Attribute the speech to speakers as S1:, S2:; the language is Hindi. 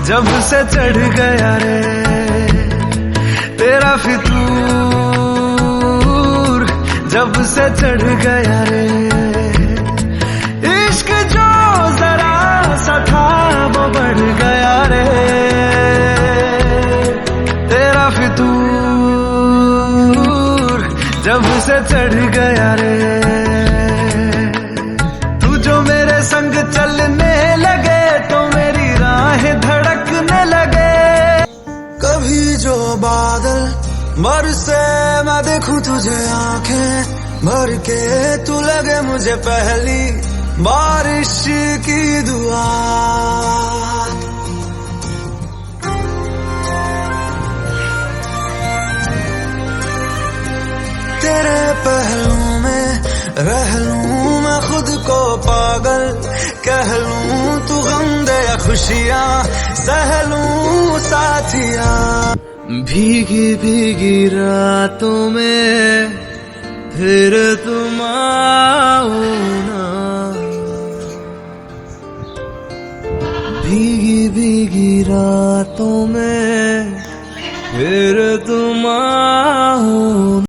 S1: जब से चढ़ गया रे तेरा फितूर, जब से चढ़ गया रे इश्क जो जरा सा था वो बढ़ गया रे तेरा फितूर, जब से चढ़ गया रे। तू जो मेरे संग चलने लगे तो मेरी राहें धड़कने लगे। कभी जो बादल बरसे मैं देखूं तुझे आंखें भर के, तू लगे मुझे पहली बारिश की दुआ। तेरे पहलू में रह लूं मैं खुद को पागल, कह लूं तू गम दे या खुशियां सह लूं साथिया। भीगी भीगी रातों में फिर तुम आओ ना, भीगी भीगी रातों में फिर तुम